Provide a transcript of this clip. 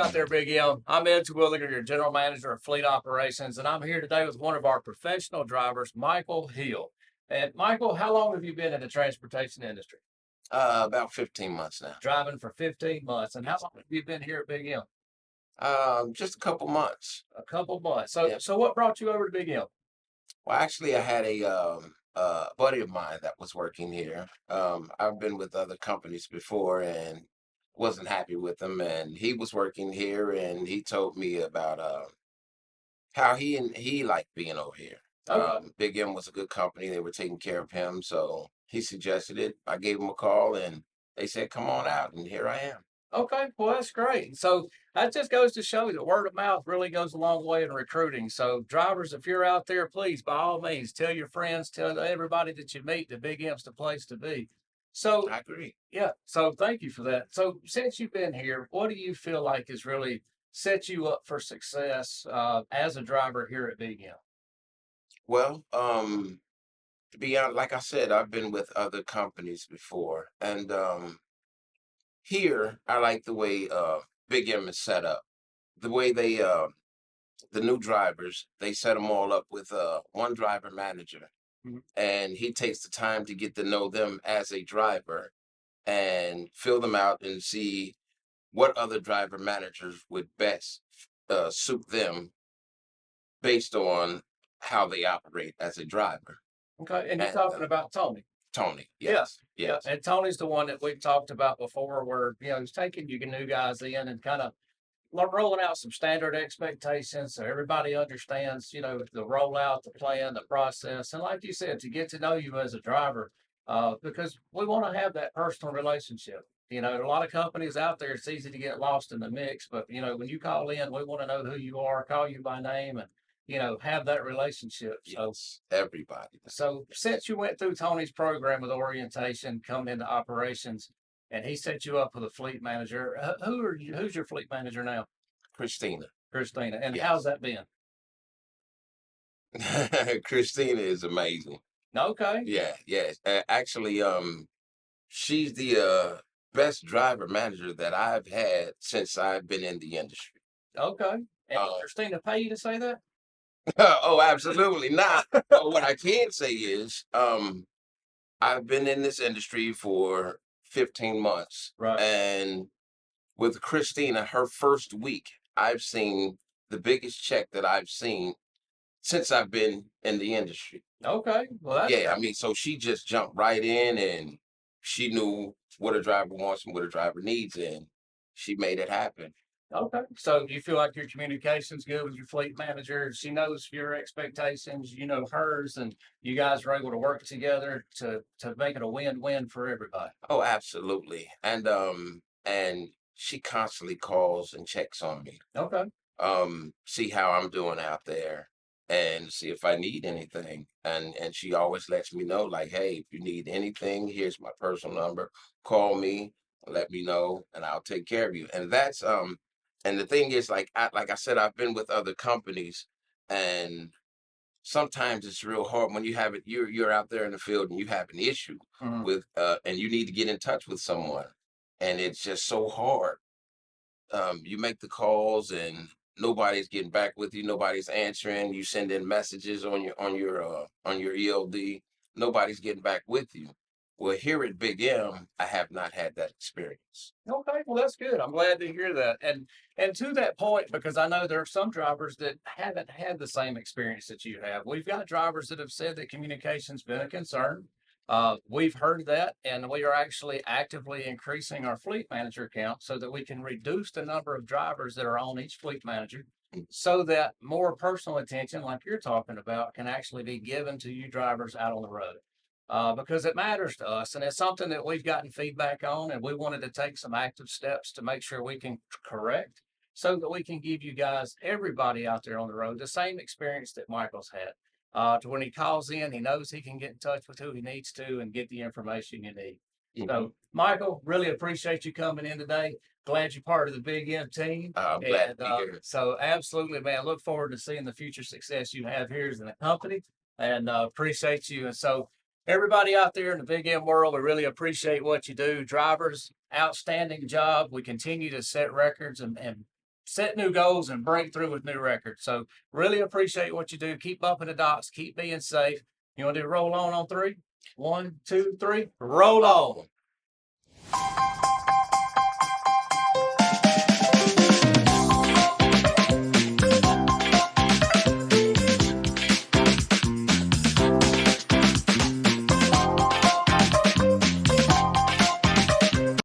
out there, Big M. I'm Ed Terwilliger, your General Manager of Fleet Operations, and I'm here today with one of our professional drivers, Michael Hill. And Michael, how long have you been in the transportation industry? About 15 months now. Driving for 15 months. And how long have you been here at Big M? Just a couple months. A couple months. So, Yeah. so what brought you over to Big M? Well, actually, I had a buddy of mine that was working here. I've been with other companies before and wasn't happy with them, and he was working here, and he told me about how he liked being over here. Okay. Big M was a good company; they were taking care of him, so he suggested it. I gave him a call, and they said, "Come on out," and here I am. Okay, well, that's great. So that just goes to show that word of mouth really goes a long way in recruiting. So drivers, if you're out there, please, by all means, tell your friends, tell everybody that you meet that Big M's the place to be. So I agree. yeah, so thank you for that. So since you've been here, what do you feel like has really set you up for success as a driver here at Big M? Well, to be honest, like I said, I've been with other companies before, and here I like the way Big M is set up. The way the new drivers, they set them all up with one driver manager, Mhm. and he takes the time to get to know them as a driver and fill them out and see what other driver managers would best suit them based on how they operate as a driver. Okay, and you're And talking about Tony. Tony, Yeah, yes, yeah, yes. and Tony's the one that we've talked about before, where he's taking you new guys in and kind of rolling out some standard expectations so everybody understands, the rollout, the plan, the process, and like you said, to get to know you as a driver, because we want to have that personal relationship. A lot of companies out there, it's easy to get lost in the mix, but when you call in, we want to know who you are, call you by name, and have that relationship. So Yes, everybody so since you went through Tony's program with orientation, coming into operations, and he set you up with a fleet manager, who's your fleet manager now? Christina. Christina. And how's Yes. that been? Christina is amazing. Okay. Yeah, yes. Actually, she's the best driver manager that I've had since I've been in the industry. Okay. And did Uh, Christina pay you to say that? oh, absolutely not. But what I can say is, I've been in this industry for 15 months, Right. and with Christina, her first week, I've seen the biggest check that I've seen since I've been in the industry. Okay. Well, that's Yeah, I great. mean, so she just jumped right in and she knew what a driver wants and what a driver needs, and she made it happen. Okay. So do you feel like your communication's good with your fleet manager? She knows your expectations, you know hers, and you guys are able to work together to make it a win-win for everybody. Oh, absolutely. And she constantly calls and checks on me. Okay. See how I'm doing out there and see if I need anything. And she always lets me know, like, hey, if you need anything, here's my personal number. Call me, let me know, and I'll take care of you. And the thing is, like I said, I've been with other companies, and sometimes it's real hard when you have it, you're out there in the field and you have an issue Mhm. with and you need to get in touch with someone. And it's just so hard. You make the calls and nobody's getting back with you, nobody's answering, you send in messages on your ELD, nobody's getting back with you. Well, here at Big M, I have not had that experience. Okay, well that's good. I'm glad to hear that. And to that point, because I know there are some drivers that haven't had the same experience that you have. We've got drivers that have said that communication's been a concern. We've heard that, and we are actually actively increasing our fleet manager count so that we can reduce the number of drivers that are on each fleet manager, Mm. so that more personal attention, like you're talking about, can actually be given to you drivers out on the road, because it matters to us. And it's something that we've gotten feedback on, and we wanted to take some active steps to make sure we can correct so that we can give you guys, everybody out there on the road, the same experience that Michael's had. To when he calls in, he knows he can get in touch with who he needs to and get the information you need. Mhm. So, Michael, really appreciate you coming in today. Glad you're part of the Big M team. I'm glad to And be here. so, absolutely, man, look forward to seeing the future success you have here as in the company, and appreciate you. And so, everybody out there in the Big M world, we really appreciate what you do. Drivers, outstanding job. We continue to set records and set new goals and break through with new records. So really appreciate what you do. Keep bumping the dots, keep being safe. You want to do roll on 3? 1, 2, 3, roll on.